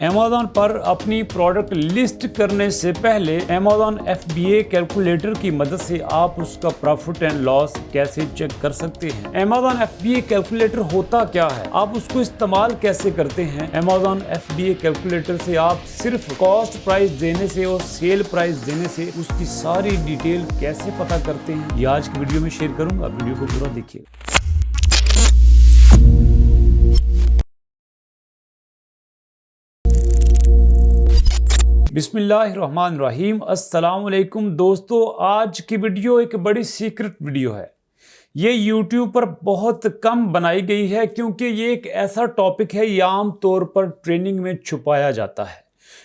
Amazon पर अपनी product list करने से पहले Amazon FBA कैलकुलेटर की मदद से आप उसका प्रॉफिट एंड लॉस कैसे चेक कर सकते हैं। Amazon FBA कैलकुलेटर होता क्या है, आप उसको इस्तेमाल कैसे करते हैं। Amazon FBA कैलकुलेटर से आप सिर्फ कॉस्ट प्राइस देने से और सेल प्राइस देने से उसकी सारी डिटेल कैसे पता करते हैं, ये आज की वीडियो में शेयर करूंगा। वीडियो को पूरा देखिए। बिस्मिल्लाहिर्रहमानिर्रहीम। अस्सलाम वालेकुम दोस्तों, आज की वीडियो एक बड़ी सीक्रेट वीडियो है। ये YouTube पर बहुत कम बनाई गई है क्योंकि ये एक ऐसा टॉपिक है, ये आम तौर पर ट्रेनिंग में छुपाया जाता है।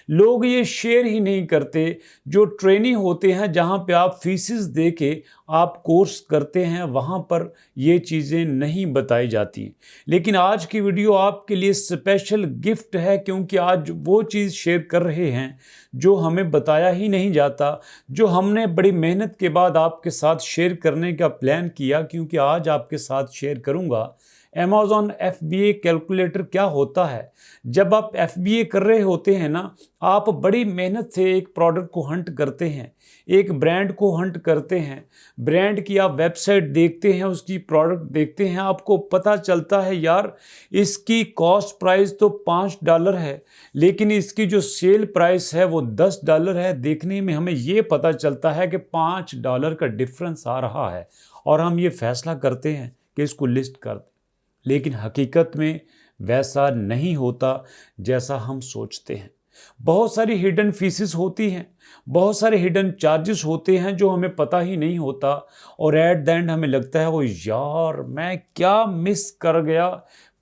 लोग ये शेयर ही नहीं करते। जो ट्रेनिंग होते हैं, जहाँ पे आप फीसिस दे के आप कोर्स करते हैं, वहाँ पर ये चीज़ें नहीं बताई जाती। लेकिन आज की वीडियो आपके लिए स्पेशल गिफ्ट है क्योंकि आज वो चीज़ शेयर कर रहे हैं जो हमें बताया ही नहीं जाता, जो हमने बड़ी मेहनत के बाद आपके साथ शेयर करने का प्लान किया। क्योंकि आज आपके साथ शेयर करूँगा Amazon FBA कैलकुलेटर क्या होता है। जब आप FBA कर रहे होते हैं ना, आप बड़ी मेहनत से एक प्रोडक्ट को हंट करते हैं, एक ब्रांड को हंट करते हैं। ब्रांड की आप वेबसाइट देखते हैं, उसकी प्रोडक्ट देखते हैं, आपको पता चलता है यार इसकी कॉस्ट प्राइस तो $5 है, लेकिन इसकी जो सेल प्राइस है वो $10 है। देखने में हमें ये पता चलता है कि $5 का डिफरेंस आ रहा है और हम ये फैसला करते हैं कि इसको लिस्ट कर दें। लेकिन हकीकत में वैसा नहीं होता जैसा हम सोचते हैं। बहुत सारी हिडन फीसिस होती हैं, बहुत सारे हिडन चार्जेस होते हैं जो हमें पता ही नहीं होता और एट द एंड हमें लगता है वो यार मैं क्या मिस कर गया,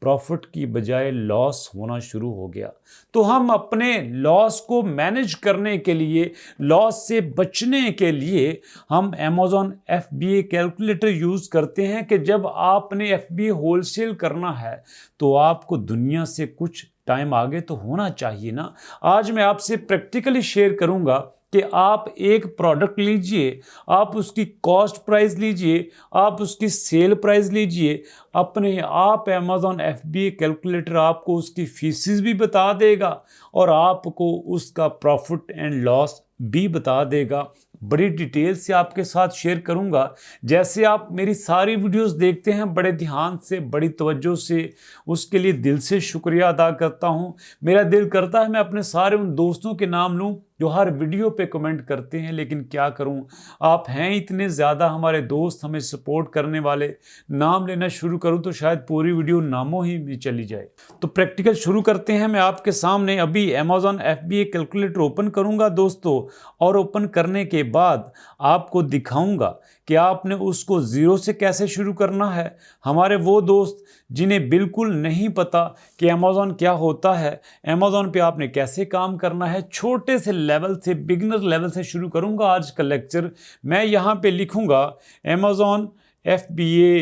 प्रॉफिट की बजाय लॉस होना शुरू हो गया। तो हम अपने लॉस को मैनेज करने के लिए, लॉस से बचने के लिए हम Amazon FBA कैलकुलेटर यूज़ करते हैं कि जब आपने FBA होलसेल करना है तो आपको दुनिया से कुछ टाइम आगे तो होना चाहिए ना। आज मैं आपसे प्रैक्टिकली शेयर करूंगा कि आप एक प्रोडक्ट लीजिए, आप उसकी कॉस्ट प्राइस लीजिए, आप उसकी सेल प्राइस लीजिए, अपने आप Amazon FBA कैलकुलेटर आपको उसकी फीसिस भी बता देगा और आपको उसका प्रॉफिट एंड लॉस भी बता देगा। बड़ी डिटेल से आपके साथ शेयर करूंगा। जैसे आप मेरी सारी वीडियोस देखते हैं बड़े ध्यान से, बड़ी तवज्जो से, उसके लिए दिल से शुक्रिया अदा करता हूं। मेरा दिल करता है मैं अपने सारे उन दोस्तों के नाम लूं जो हर वीडियो पे कमेंट करते हैं, लेकिन क्या करूं, आप हैं इतने ज़्यादा हमारे दोस्त, हमें सपोर्ट करने वाले। नाम लेना शुरू करूं तो शायद पूरी वीडियो नामों ही में चली जाए। तो प्रैक्टिकल शुरू करते हैं। मैं आपके सामने अभी Amazon FBA कैलकुलेटर ओपन करूंगा दोस्तों, और ओपन करने के बाद आपको दिखाऊंगा कि आपने उसको ज़ीरो से कैसे शुरू करना है। हमारे वो दोस्त जिन्हें बिल्कुल नहीं पता कि Amazon क्या होता है, Amazon पे आपने कैसे काम करना है, छोटे से लेवल से, बिगिनर लेवल से शुरू करूंगा आज का लेक्चर। मैं यहाँ पे लिखूंगा Amazon FBA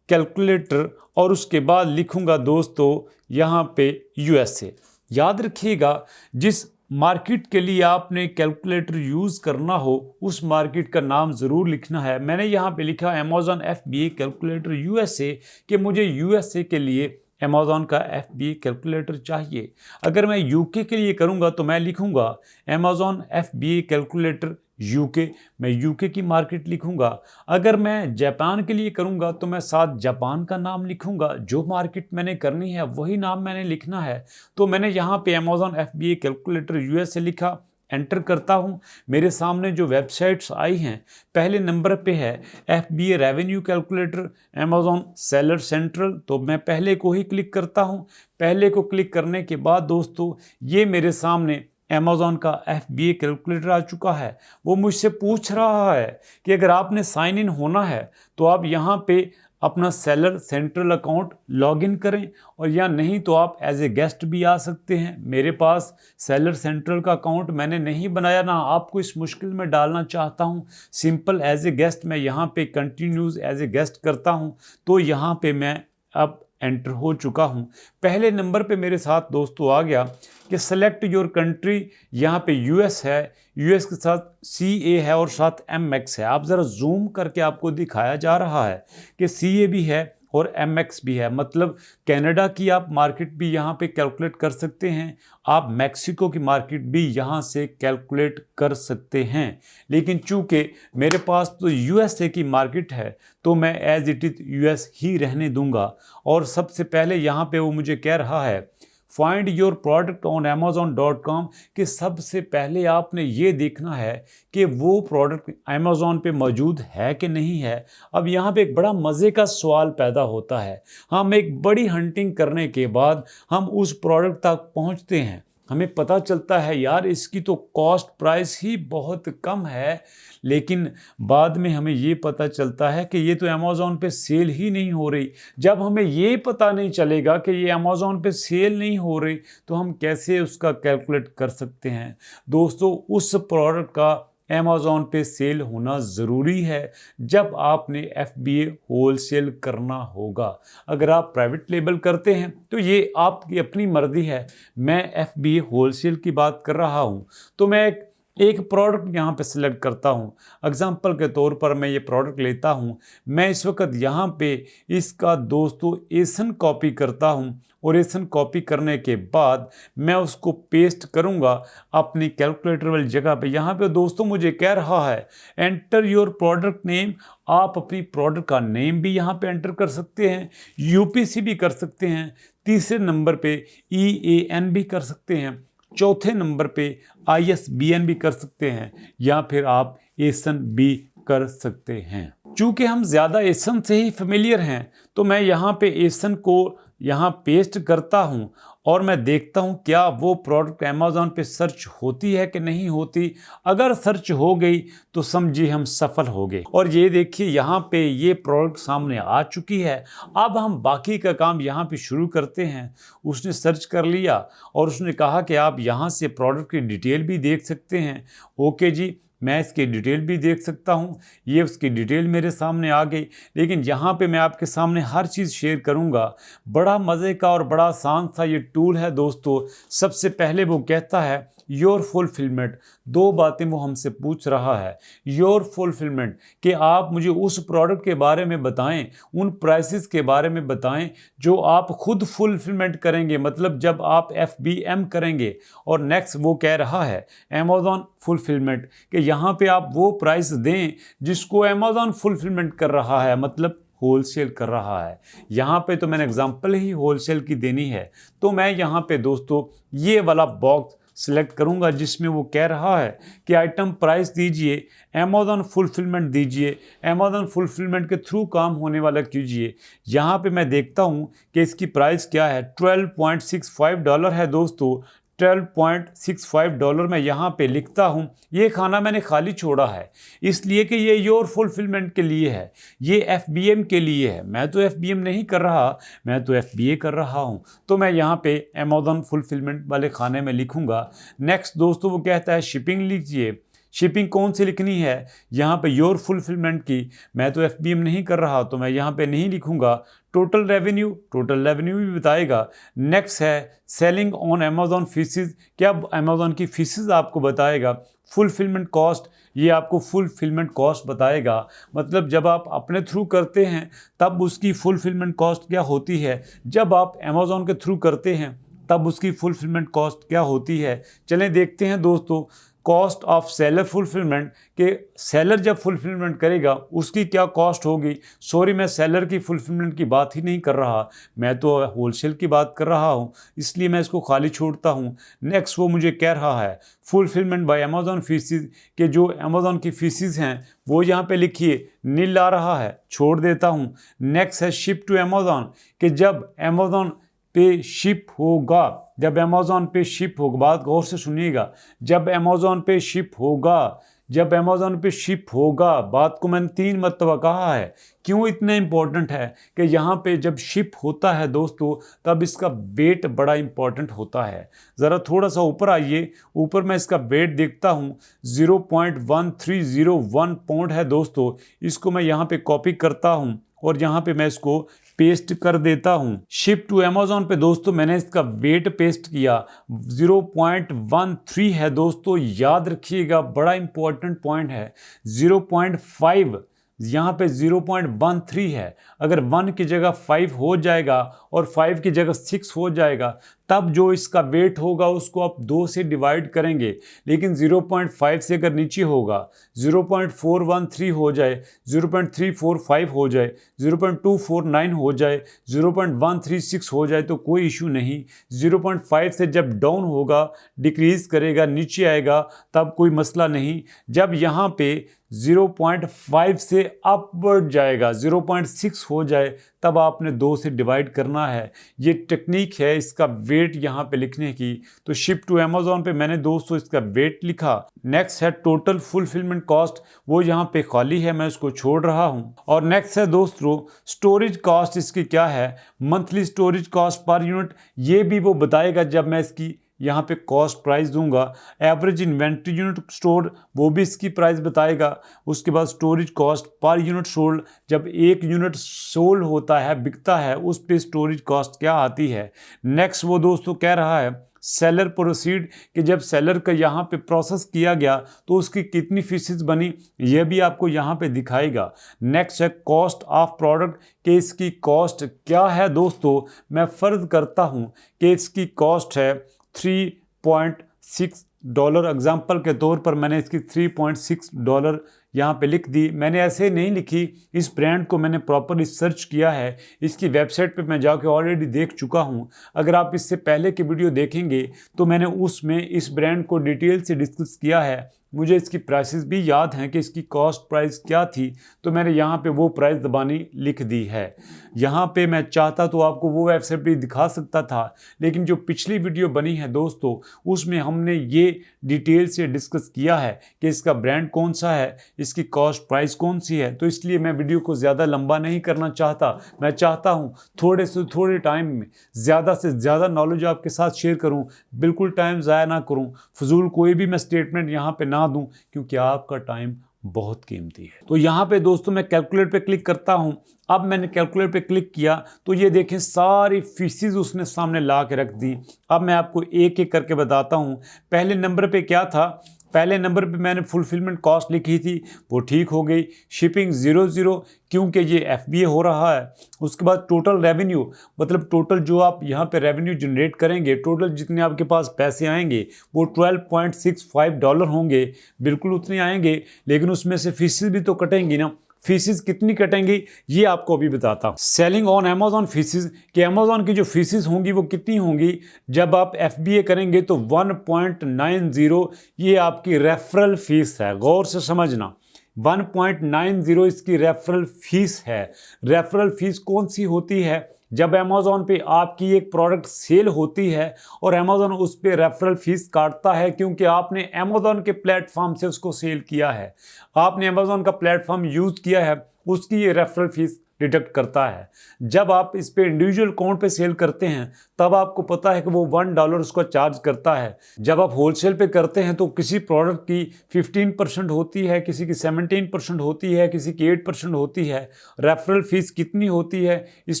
कैलकुलेटर और उसके बाद लिखूंगा दोस्तों यहाँ पे USA। याद रखिएगा, जिस मार्केट के लिए आपने कैलकुलेटर यूज़ करना हो उस मार्केट का नाम ज़रूर लिखना है। मैंने यहाँ पे लिखा Amazon FBA कैलकुलेटर USA कि मुझे USA के लिए Amazon का FBA कैलकुलेटर चाहिए। अगर मैं UK के लिए करूँगा तो मैं लिखूँगा Amazon FBA कैलकुलेटर UK, मैं UK की मार्केट लिखूंगा। अगर मैं जापान के लिए करूंगा तो मैं साथ जापान का नाम लिखूंगा। जो मार्केट मैंने करनी है वही नाम मैंने लिखना है। तो मैंने यहाँ पे Amazon FBA कैलकुलेटर USA लिखा, एंटर करता हूँ। मेरे सामने जो वेबसाइट्स आई हैं, पहले नंबर पे है FBA revenue calculator, Amazon seller central, तो मैं पहले को ही क्लिक करता हूँ। पहले को क्लिक करने के बाद दोस्तों ये मेरे सामने Amazon का FBA कैलकुलेटर आ चुका है। वो मुझसे पूछ रहा है कि अगर आपने साइन इन होना है तो आप यहाँ पे अपना सेलर सेंट्रल अकाउंट लॉगिन करें, और या नहीं तो आप एज ए गेस्ट भी आ सकते हैं। मेरे पास सेलर सेंट्रल का अकाउंट मैंने नहीं बनाया, ना आपको इस मुश्किल में डालना चाहता हूँ। सिंपल एज ए गेस्ट मैं यहाँ पे कंटिन्यूज एज ए गेस्ट करता हूँ। तो यहाँ पे मैं अब एंटर हो चुका हूँ। पहले नंबर पे मेरे साथ दोस्तों आ गया कि सेलेक्ट योर कंट्री। यहाँ पे US है, US के साथ CA है और साथ MX है। आप ज़रा जूम करके आपको दिखाया जा रहा है कि CA भी है और MX भी है, मतलब कनाडा की आप मार्केट भी यहाँ पे कैलकुलेट कर सकते हैं, आप मैक्सिको की मार्केट भी यहाँ से कैलकुलेट कर सकते हैं। लेकिन चूंकि मेरे पास तो USA की मार्केट है तो मैं एज इट इज US ही रहने दूंगा। और सबसे पहले यहाँ पे वो मुझे कह रहा है find your product on amazon.com कि सबसे पहले आपने ये देखना है कि वो प्रोडक्ट अमेज़ॉन पे मौजूद है कि नहीं है। अब यहाँ पे एक बड़ा मज़े का सवाल पैदा होता है। हम एक बड़ी हंटिंग करने के बाद हम उस प्रोडक्ट तक पहुँचते हैं, हमें पता चलता है यार इसकी तो कॉस्ट प्राइस ही बहुत कम है, लेकिन बाद में हमें ये पता चलता है कि ये तो अमेज़ॉन पे सेल ही नहीं हो रही। जब हमें ये पता नहीं चलेगा कि ये अमेज़ॉन पे सेल नहीं हो रही तो हम कैसे उसका कैलकुलेट कर सकते हैं। दोस्तों, उस प्रोडक्ट का अमेज़ॉन पे सेल होना ज़रूरी है जब आपने FBA होलसेल करना होगा। अगर आप प्राइवेट लेबल करते हैं तो ये आपकी अपनी मर्ज़ी है। मैं FBA होलसेल की बात कर रहा हूँ तो मैं एक प्रोडक्ट यहाँ पे सिलेक्ट करता हूँ। एग्जांपल के तौर पर मैं ये प्रोडक्ट लेता हूँ। मैं इस वक्त यहाँ पे इसका दोस्तों एसन कॉपी करता हूँ और एसन कॉपी करने के बाद मैं उसको पेस्ट करूँगा अपनी कैलकुलेटर वाली जगह पे। यहाँ पे दोस्तों मुझे कह रहा है एंटर योर प्रोडक्ट नेम। आप अपनी प्रोडक्ट का नेम भी यहाँ पे एंटर कर सकते हैं, UPC भी कर सकते हैं, तीसरे नंबर पे EAN भी कर सकते हैं, चौथे नंबर पे ISBN भी कर सकते हैं, या फिर आप एसन भी कर सकते हैं। चूँकि हम ज़्यादा एसन से ही फेमिलियर हैं तो मैं यहाँ पे एसन को यहाँ पेस्ट करता हूँ और मैं देखता हूँ क्या वो प्रोडक्ट अमेज़ॉन पे सर्च होती है कि नहीं होती। अगर सर्च हो गई तो समझिए हम सफल हो गए। और ये देखिए यहाँ पे ये प्रोडक्ट सामने आ चुकी है। अब हम बाकी का काम यहाँ पे शुरू करते हैं। उसने सर्च कर लिया और उसने कहा कि आप यहाँ से प्रोडक्ट की डिटेल भी देख सकते हैं। ओके जी, मैं इसकी डिटेल भी देख सकता हूँ। ये उसकी डिटेल मेरे सामने आ गई। लेकिन यहाँ पे मैं आपके सामने हर चीज़ शेयर करूँगा। बड़ा मज़े का और बड़ा आसान सा ये टूल है दोस्तों। सबसे पहले वो कहता है योर फुलफिलमेंट। दो बातें वो हमसे पूछ रहा है। योर फुलफिलमेंट कि आप मुझे उस प्रोडक्ट के बारे में बताएं, उन प्राइसेस के बारे में बताएं जो आप खुद फुलफिलमेंट करेंगे, मतलब जब आप FBM करेंगे। और नेक्स्ट वो कह रहा है अमेज़ॉन फुलफिलमेंट कि यहाँ पे आप वो प्राइस दें जिसको अमेज़ॉन फुलफिलमेंट कर रहा है, मतलब होलसेल कर रहा है। यहाँ पे तो मैंने एग्जांपल ही होलसेल की देनी है तो मैं यहाँ पे दोस्तों ये वाला बॉक्स सिलेक्ट करूंगा जिसमें वो कह रहा है कि आइटम प्राइस दीजिए, अमेज़ॉन फुलफिलमेंट दीजिए, अमेज़ॉन फुलफिलमेंट के थ्रू काम होने वाला कीजिए। यहाँ पे मैं देखता हूँ कि इसकी प्राइस क्या है। $12.65 है दोस्तों। $12.65 मैं यहाँ पे लिखता हूँ। ये खाना मैंने खाली छोड़ा है इसलिए कि ये योर फुलफिलमेंट के लिए है, ये FBM के लिए है। मैं तो FBM नहीं कर रहा, मैं तो FBA कर रहा हूँ। तो मैं यहाँ पे अमेज़ॉन फुलफिलमेंट वाले खाने में लिखूँगा। नेक्स्ट दोस्तों वो कहता है शिपिंग लीजिए। शिपिंग कौन सी लिखनी है, यहाँ पे योर फुलफिलमेंट की। मैं तो FBM नहीं कर रहा तो मैं यहाँ पे नहीं लिखूँगा। टोटल रेवेन्यू भी बताएगा। नेक्स्ट है सेलिंग ऑन अमेज़ॉन फीसिस, क्या अमेज़ॉन की फीसिस आपको बताएगा। फुलफिलमेंट कॉस्ट, ये आपको फुलफिलमेंट कॉस्ट बताएगा, मतलब जब आप अपने थ्रू करते हैं तब उसकी फुलफिलमेंट कॉस्ट क्या होती है, जब आप अमेज़ॉन के थ्रू करते हैं तब उसकी फुलफिलमेंट कॉस्ट क्या होती है। चलें देखते हैं दोस्तों। कॉस्ट ऑफ सेलर फुलफिलमेंट के सेलर जब फुलफिलमेंट करेगा उसकी क्या कॉस्ट होगी। सॉरी, मैं सेलर की फुलफिलमेंट की बात ही नहीं कर रहा, मैं तो होलसेल की बात कर रहा हूँ, इसलिए मैं इसको खाली छोड़ता हूँ। नेक्स्ट वो मुझे कह रहा है फुलफिलमेंट बाय अमेज़ॉन फीसिस के जो अमेज़ॉन की फीसिस हैं वो यहाँ पे लिखिए, नील आ रहा है, छोड़ देता हूँ। नेक्स्ट है शिप टू अमेज़ॉन कि जब अमेज़ॉन पे शिप होगा, जब अमेज़ॉन पे शिप होगा, बात गौर से सुनिएगा, जब अमेज़ॉन पे शिप होगा, जब अमेज़ॉन पे शिप होगा, बात को मैंने 3 मरतबा कहा है। क्यों इतना इम्पोर्टेंट है कि यहाँ पे जब शिप होता है दोस्तों तब इसका वेट बड़ा इम्पोर्टेंट होता है। ज़रा थोड़ा सा ऊपर आइए, ऊपर मैं इसका वेट देखता हूँ 0.1301 पाउंड है दोस्तों। इसको मैं यहाँ पे कॉपी करता हूँ और यहाँ पे मैं इसको पेस्ट कर देता हूँ। शिप टू अमेज़ॉन पे दोस्तों मैंने इसका वेट पेस्ट किया, 0.13 है दोस्तों, याद रखिएगा, बड़ा इंपॉर्टेंट पॉइंट है। 0.5 यहाँ पे 0.13 है। अगर 1 की जगह 5 हो जाएगा और 5 की जगह 6 हो जाएगा, तब जो इसका वेट होगा उसको आप 2 से डिवाइड करेंगे। लेकिन 0.5 से अगर नीचे होगा, 0.413 हो जाए, 0.345 हो जाए, 0.249 हो जाए, 0.136 हो जाए तो कोई इशू नहीं। 0.5 से जब डाउन होगा, डिक्रीज करेगा, नीचे आएगा, तब कोई मसला नहीं। जब यहाँ पे 0.5 से अपवर्ड जाएगा, 0.6 हो जाए, तब आपने 2 से डिवाइड करना है। ये टेक्निक है इसका वेट यहाँ पे लिखने की। तो शिप टू अमेज़ॉन पे मैंने दोस्तों इसका वेट लिखा। नेक्स्ट है टोटल फुलफिलमेंट कॉस्ट, वो यहाँ पे खाली है, मैं उसको छोड़ रहा हूँ। और नेक्स्ट है दोस्तों स्टोरेज कॉस्ट, इसकी क्या है, monthly storage cost per unit, ये भी वो बताएगा जब मैं इसकी यहाँ पे कॉस्ट प्राइस दूंगा। एवरेज इन्वेंट्री यूनिट स्टोर, वो भी इसकी प्राइस बताएगा। उसके बाद storage cost per unit sold, जब एक यूनिट सोल्ड होता है, बिकता है, उस पे स्टोरेज कॉस्ट क्या आती है। नेक्स्ट वो दोस्तों कह रहा है सेलर प्रोसीड, कि जब सेलर का यहाँ पे प्रोसेस किया गया तो उसकी कितनी फीसिस बनी, ये भी आपको यहाँ पे दिखाएगा। नेक्स्ट है कॉस्ट ऑफ प्रोडक्ट, कि इसकी कॉस्ट क्या है दोस्तों। मैं फ़र्ज़ करता हूँ कि इसकी कॉस्ट है $3.6। एग्जाम्पल के तौर पर मैंने इसकी $3.6 यहाँ पे लिख दी। मैंने ऐसे नहीं लिखी, इस ब्रांड को मैंने प्रॉपरली सर्च किया है, इसकी वेबसाइट पे मैं जाके ऑलरेडी देख चुका हूँ। अगर आप इससे पहले की वीडियो देखेंगे तो मैंने उसमें इस ब्रांड को डिटेल से डिस्कस किया है। मुझे इसकी प्राइसेस भी याद हैं कि इसकी कॉस्ट प्राइस क्या थी, तो मैंने यहाँ पे वो प्राइस दबानी लिख दी है। यहाँ पे मैं चाहता तो आपको वो वेबसाइट भी दिखा सकता था, लेकिन जो पिछली वीडियो बनी है दोस्तों, उसमें हमने ये डिटेल से डिस्कस किया है कि इसका ब्रांड कौन सा है, इसकी कॉस्ट प्राइस कौन सी है। तो इसलिए मैं वीडियो को ज़्यादा लंबा नहीं करना चाहता। मैं चाहता हूँ थोड़े से थोड़े टाइम में ज़्यादा से ज़्यादा नॉलेज आपके साथ शेयर करूँ, बिल्कुल टाइम ज़ाया ना करूँ, फजूल कोई भी मैं स्टेटमेंट यहाँ पे ना दूं, क्योंकि आपका टाइम बहुत कीमती है। तो यहाँ पे दोस्तों मैं कैलकुलेट पे क्लिक करता हूँ। अब मैंने कैलकुलेट पे क्लिक किया तो ये देखें सारी फीसिस उसने सामने ला के रख दी। अब मैं आपको एक एक करके बताता हूँ। पहले नंबर पे क्या था, पहले नंबर पे मैंने फुलफिलमेंट कॉस्ट लिखी थी, वो ठीक हो गई। शिपिंग 0 क्योंकि ये FBA हो रहा है। उसके बाद टोटल रेवेन्यू, मतलब टोटल जो आप यहाँ पे रेवेन्यू जनरेट करेंगे, टोटल जितने आपके पास पैसे आएंगे वो $12.65 होंगे। बिल्कुल उतने आएंगे, लेकिन उसमें से फीसिस भी तो कटेंगी ना। फीसिस कितनी कटेंगी ये आपको अभी बताता हूँ। सेलिंग ऑन अमेज़ॉन फीसिस, कि अमेज़ॉन की जो फीसिस होंगी वो कितनी होंगी। जब आप FBA करेंगे तो 1.90 ये आपकी रेफरल फीस है। गौर से समझना, 1.90 इसकी रेफरल फीस है। रेफरल फीस कौन सी होती है, जब अमेज़ॉन पे आपकी एक प्रोडक्ट सेल होती है और अमेज़ॉन उस पर रेफरल फीस काटता है, क्योंकि आपने अमेज़ॉन के प्लेटफॉर्म से उसको सेल किया है, आपने अमेज़ॉन का प्लेटफॉर्म यूज़ किया है, उसकी ये रेफरल फीस डिडक्ट करता है। जब आप इस पे इंडिविजुअल अकाउंट पे सेल करते हैं तब आपको पता है कि वो $1 उसको चार्ज करता है। जब आप होलसेल पे करते हैं तो किसी प्रोडक्ट की 15% होती है, किसी की 17% होती है, किसी की 8% होती है। रेफरल फीस कितनी होती है इस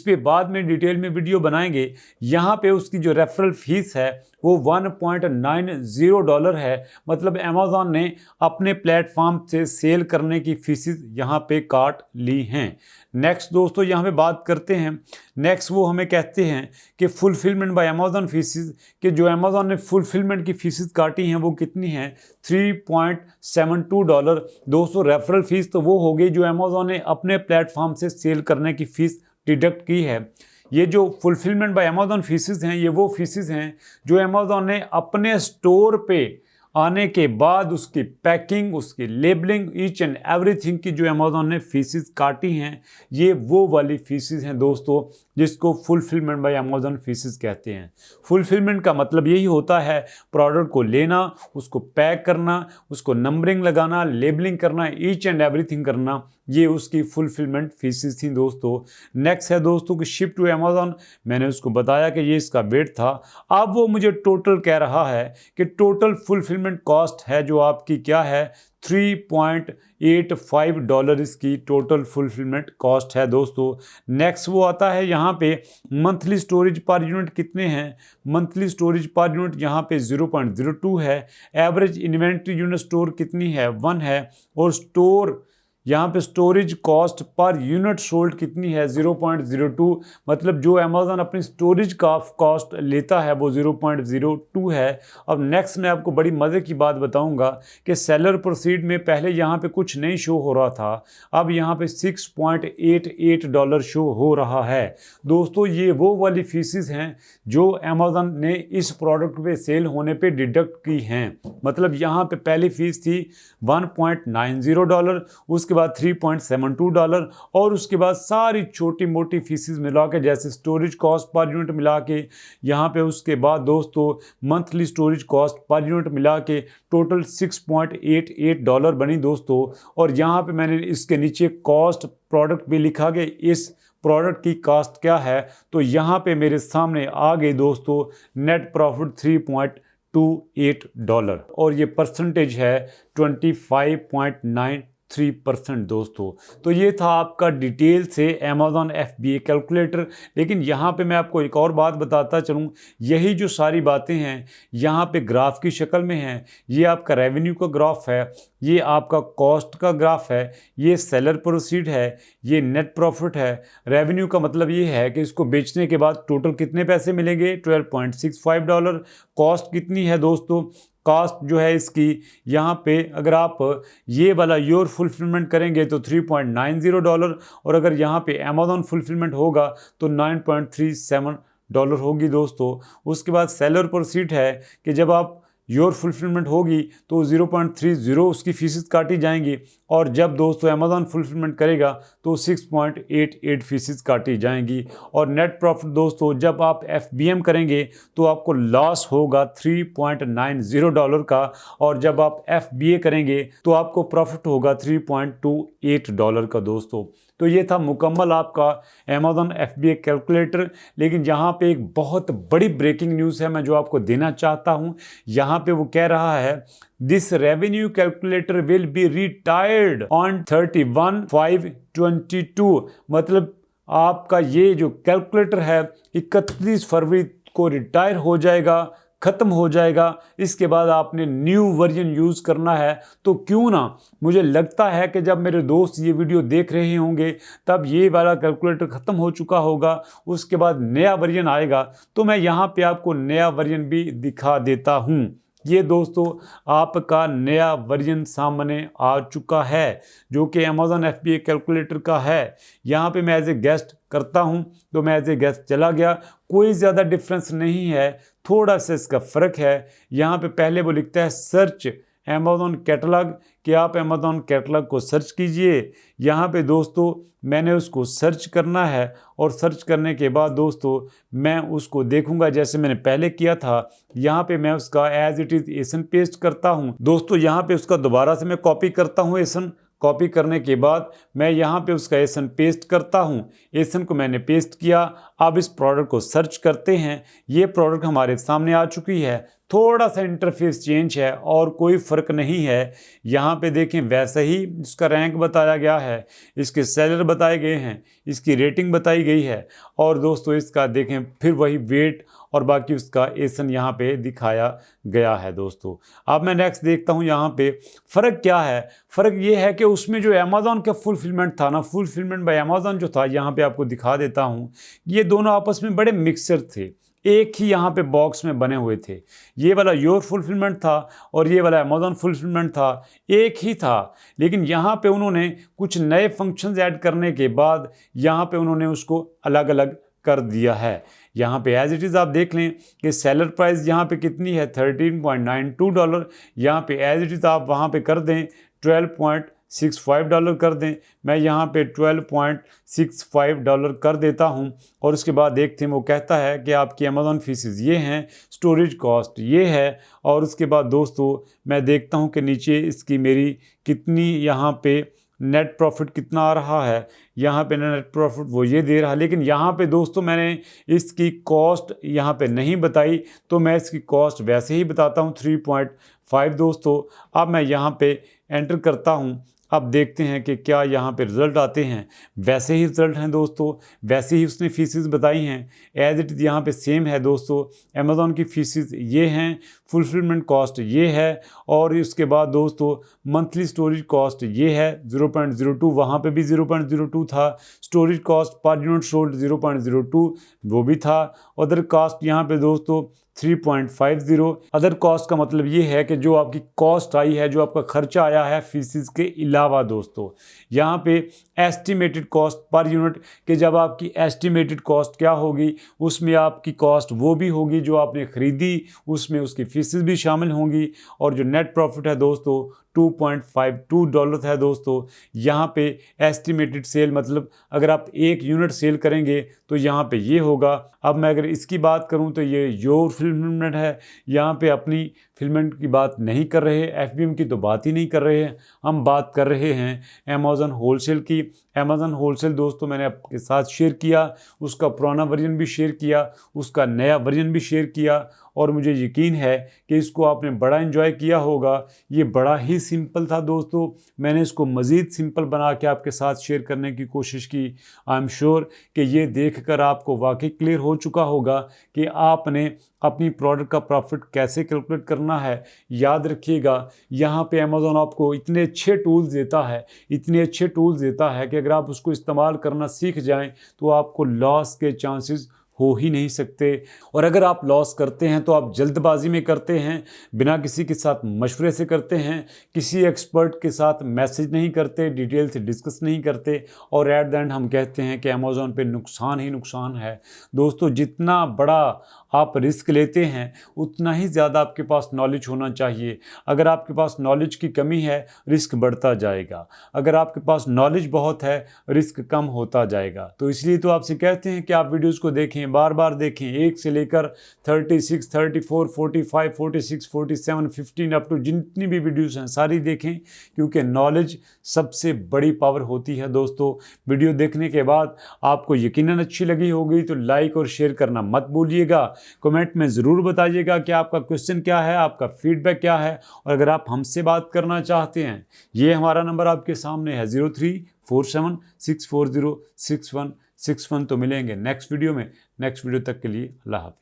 पे बाद में डिटेल में वीडियो बनाएंगे। यहाँ पे उसकी जो रेफरल फीस है वो $1.90 है। मतलब अमेज़ॉन ने अपने प्लेटफॉर्म से सेल करने की फीसिस यहाँ पे काट ली हैं। नेक्स्ट दोस्तों यहाँ पे बात करते हैं। नेक्स्ट वो हमें कहते हैं कि फुलफिलमेंट बाय अमेज़ॉन फीसिस, कि जो अमेज़ॉन ने फुलफिलमेंट की फीसिस काटी हैं वो कितनी हैं, $3.72। दोस्तों रेफरल फीस तो वो हो गई जो अमेज़ॉन ने अपने प्लेटफॉर्म से सेल करने की फ़ीस डिडक्ट की है। ये जो फुलफिलमेंट बाय अमेज़ॉन फीसिस हैं, ये वो फीसिस हैं जो अमेज़ॉन ने अपने स्टोर पे आने के बाद उसकी पैकिंग, उसकी लेबलिंग, ईच एंड एवरीथिंग की जो अमेज़ॉन ने फीसिस काटी हैं, ये वो वाली फीसिस हैं दोस्तों जिसको फुलफिलमेंट बाय अमेज़ॉन फीसिस कहते हैं। फुलफिलमेंट का मतलब यही होता है प्रोडक्ट को लेना, उसको पैक करना, उसको नंबरिंग लगाना, लेबलिंग करना, ईच एंड एवरीथिंग करना, ये उसकी फुलफिलमेंट फीसिस थी दोस्तों। नेक्स्ट है दोस्तों कि शिप टू अमेज़ॉन, मैंने उसको बताया कि ये इसका वेट था। अब वो मुझे टोटल कह रहा है कि टोटल फुलफिलमेंट कॉस्ट है जो आपकी क्या है, $3.85 इसकी टोटल फुलफिलमेंट कॉस्ट है दोस्तों। नेक्स्ट वो आता है यहाँ पे मंथली स्टोरेज पर यूनिट कितने हैं। मंथली स्टोरेज पर यूनिट यहाँ पे 0.02 है। एवरेज इन्वेंट्री यूनिट स्टोर कितनी है, 1 है। और स्टोर यहाँ पे storage cost per unit sold कितनी है 0.02, मतलब जो अमेज़न अपनी स्टोरेज का कॉस्ट लेता है वो 0.02 है। अब नेक्स्ट मैं आपको बड़ी मज़े की बात बताऊंगा कि सेलर प्रोसीड में पहले यहाँ पे कुछ नहीं शो हो रहा था, अब यहाँ पे $6.88 शो हो रहा है। दोस्तों ये वो वाली फीसिस हैं जो अमेज़न ने इस प्रोडक्ट पे सेल होने पे डिडक्ट की हैं। मतलब यहाँ पे पहली फीस थी $1.90, उसके बाद $3.72 और उसके बाद सारी छोटी मोटी फीसिस मिला के जैसे स्टोरेज कॉस्ट पर यूनिट मिला के यहाँ पे उसके बाद दोस्तों monthly storage cost per unit मिला के टोटल $6.88 बनी दोस्तों। और यहाँ पे मैंने इसके नीचे कॉस्ट प्रोडक्ट भी लिखा कि इस प्रोडक्ट की कॉस्ट क्या है, तो यहाँ पे मेरे सामने आ गई दोस्तों नेट प्रॉफिट $3.28 और ये परसेंटेज है 25.93% दोस्तों। तो ये था आपका डिटेल से अमेज़न FBA कैलकुलेटर। लेकिन यहाँ पे मैं आपको एक और बात बताता चलूँ, यही जो सारी बातें हैं यहाँ पे ग्राफ की शक्ल में हैं। ये आपका रेवेन्यू का ग्राफ है, ये आपका कॉस्ट का ग्राफ है, ये सेलर प्रोसीड है, ये नेट प्रॉफिट है। रेवेन्यू का मतलब ये है कि इसको बेचने के बाद टोटल कितने पैसे मिलेंगे $12.65। कॉस्ट कितनी है दोस्तों, कॉस्ट जो है इसकी यहाँ पे अगर आप ये वाला योर फुलफिलमेंट करेंगे तो $3.90 और अगर यहाँ पे अमेज़न फुलफिलमेंट होगा तो $9.37 होगी दोस्तों। उसके बाद सेलर प्रोसीड है कि जब आप योर फुलफिलमेंट होगी तो 0.30 उसकी फीसिस काटी जाएंगी और जब दोस्तों अमेज़न फुलफिलमेंट करेगा तो 6.88 फीसिस काटी जाएंगी। और नेट प्रॉफिट दोस्तों जब आप FBM करेंगे तो आपको लॉस होगा $3.90 का और जब आप FBA करेंगे तो आपको प्रॉफिट होगा $3.28 का दोस्तों। तो ये था मुकम्मल आपका अमेज़न FBA कैलकुलेटर। लेकिन यहाँ पे एक बहुत बड़ी ब्रेकिंग न्यूज़ है मैं जो आपको देना चाहता हूँ। यहाँ पे वो कह रहा है this revenue calculator will be retired on 31/5/22, मतलब आपका ये जो कैलकुलेटर है 31 फरवरी को रिटायर हो जाएगा, ख़त्म हो जाएगा। इसके बाद आपने न्यू वर्जन यूज़ करना है। तो क्यों ना, मुझे लगता है कि जब मेरे दोस्त ये वीडियो देख रहे होंगे तब ये वाला कैलकुलेटर ख़त्म हो चुका होगा, उसके बाद नया वर्जन आएगा। तो मैं यहाँ पे आपको नया वर्जन भी दिखा देता हूँ। ये दोस्तों आपका नया वर्जन सामने आ चुका है जो कि अमेज़न FBA कैलकुलेटर का है। यहाँ पे मैं एज ए गेस्ट करता हूँ तो मैं एज ए गेस्ट चला गया, कोई ज़्यादा डिफरेंस नहीं है, थोड़ा सा इसका फ़र्क है। यहाँ पे पहले वो लिखता है सर्च अमेज़न कैटलॉग कि आप अमेज़न कैटलॉग को सर्च कीजिए। यहाँ पे दोस्तों मैंने उसको सर्च करना है और सर्च करने के बाद दोस्तों मैं उसको देखूंगा जैसे मैंने पहले किया था। यहाँ पे मैं उसका एज इट इज़ एसन पेस्ट करता हूँ दोस्तों। यहाँ पे उसका दोबारा से मैं कॉपी करता हूँ एसन। कॉपी करने के बाद मैं यहाँ पे उसका एसन पेस्ट करता हूँ। एसन को मैंने पेस्ट किया। अब इस प्रोडक्ट को सर्च करते हैं। ये प्रोडक्ट हमारे सामने आ चुकी है। थोड़ा सा इंटरफेस चेंज है और कोई फ़र्क नहीं है। यहाँ पे देखें वैसे ही इसका रैंक बताया गया है, इसके सेलर बताए गए हैं, इसकी रेटिंग बताई गई है और दोस्तों इसका देखें फिर वही वेट और बाकी उसका एसन यहाँ पे दिखाया गया है दोस्तों। अब मैं नेक्स्ट देखता हूँ यहाँ पे फ़र्क क्या है। फ़र्क ये है कि उसमें जो अमेज़न का फुलफिलमेंट था ना, फुलफिलमेंट बाय अमेज़न जो था, यहाँ पे आपको दिखा देता हूँ, ये दोनों आपस में बड़े मिक्सर थे, एक ही यहाँ पे बॉक्स में बने हुए थे। ये वाला योर फुलफिलमेंट था और ये वाला अमेज़न फुलफिलमेंट था, एक ही था। लेकिन यहाँ पे उन्होंने कुछ नए फंक्शंस ऐड करने के बाद यहाँ पे उन्होंने उसको अलग अलग कर दिया है। यहाँ पे एज इट इज़ आप देख लें कि सेलर प्राइस यहाँ पे कितनी है $13.92। यहाँ पे एज इट इज़ आप वहाँ पे कर दें $12.65 कर दें। मैं यहाँ पे $12.65 कर देता हूँ और उसके बाद देखते हैं वो कहता है कि आपकी अमेज़न फीसिस ये हैं, स्टोरेज कॉस्ट ये है। और उसके बाद दोस्तों मैं देखता हूँ कि नीचे इसकी मेरी कितनी यहाँ पे नेट प्रॉफिट कितना आ रहा है। यहाँ पे नेट प्रॉफिट वो ये दे रहा है। लेकिन यहाँ पे दोस्तों मैंने इसकी कॉस्ट यहाँ पे नहीं बताई, तो मैं इसकी कॉस्ट वैसे ही बताता हूँ 3.5 दोस्तों। अब मैं यहाँ पे एंटर करता हूँ। अब देखते हैं कि क्या यहाँ पे रिज़ल्ट आते हैं। वैसे ही रिज़ल्ट हैं दोस्तों, वैसे ही उसने फीसिस बताई हैं, एज इट इज़ यहाँ पे सेम है दोस्तों। अमेज़ॉन की फीसिस ये हैं, फुलफिलमेंट कॉस्ट ये है, और उसके बाद दोस्तों मंथली स्टोरेज कॉस्ट ये है 0.02, वहाँ पे भी 0.02 था। Storage cost per unit sold 0.02 वो भी था। अदर कॉस्ट यहाँ पे दोस्तों 3.50। अदर कॉस्ट का मतलब ये है कि जो आपकी कॉस्ट आई है, जो आपका खर्चा आया है फीसिस के अलावा दोस्तों। यहाँ पे एस्टिमेटेड कॉस्ट पर यूनिट, कि जब आपकी एस्टिमेटेड कॉस्ट क्या होगी, उसमें आपकी कॉस्ट वो भी होगी जो आपने ख़रीदी, उसमें उसकी फीसिस भी शामिल होंगी। और जो नेट प्रॉफिट है दोस्तों $2.52 है दोस्तों। यहाँ पे एस्टिमेटेड सेल मतलब अगर आप 1 यूनिट सेल करेंगे तो यहाँ पे ये होगा। अब मैं अगर इसकी बात करूँ तो ये योर फिल्मेंट है, यहाँ पे अपनी फिल्मेंट की बात नहीं कर रहे, एफबीएम की तो बात ही नहीं कर रहे हैं, हम बात कर रहे हैं अमेज़न होलसेल की। अमेज़न होलसेल दोस्तों मैंने आपके साथ शेयर किया, उसका पुराना वर्जन भी शेयर किया, उसका नया वर्जन भी शेयर किया, और मुझे यकीन है कि इसको आपने बड़ा एंजॉय किया होगा। ये बड़ा ही सिंपल था दोस्तों, मैंने इसको मज़ीद सिंपल बना के आपके साथ शेयर करने की कोशिश की। आई एम श्योर कि ये देखकर आपको वाकई क्लियर हो चुका होगा कि आपने अपनी प्रोडक्ट का प्रॉफिट कैसे कैलकुलेट करना है। याद रखिएगा, यहाँ पे अमेज़ॉन आपको इतने अच्छे टूल्स देता है, इतने अच्छे टूल्स देता है कि अगर आप उसको इस्तेमाल करना सीख जाएं तो आपको लॉस के चांसेस हो ही नहीं सकते। और अगर आप लॉस करते हैं तो आप जल्दबाजी में करते हैं, बिना किसी के साथ मशवरे से करते हैं, किसी एक्सपर्ट के साथ मैसेज नहीं करते, डिटेल से डिस्कस नहीं करते, और एट द एंड हम कहते हैं कि अमेज़ॉन पे नुकसान ही नुकसान है। दोस्तों जितना बड़ा आप रिस्क लेते हैं उतना ही ज़्यादा आपके पास नॉलेज होना चाहिए। अगर आपके पास नॉलेज की कमी है रिस्क बढ़ता जाएगा, अगर आपके पास नॉलेज बहुत है रिस्क कम होता जाएगा। तो इसलिए तो आपसे कहते हैं कि आप वीडियोस को देखें, बार बार देखें, 1 से लेकर 36, 34, 45, 46, 47, 15 अप टू जितनी भी वीडियोस हैं सारी देखें, क्योंकि नॉलेज सबसे बड़ी पावर होती है दोस्तों। वीडियो देखने के बाद आपको यकीनन अच्छी लगी होगी तो लाइक और शेयर करना मत भूलिएगा। कमेंट में ज़रूर बताइएगा कि आपका क्वेश्चन क्या है, आपका फीडबैक क्या है, और अगर आप हमसे बात करना चाहते हैं, ये हमारा नंबर आपके सामने है 034764061661। तो मिलेंगे नेक्स्ट वीडियो में। नेक्स्ट वीडियो तक के लिए अल्लाह हाफ़िज़।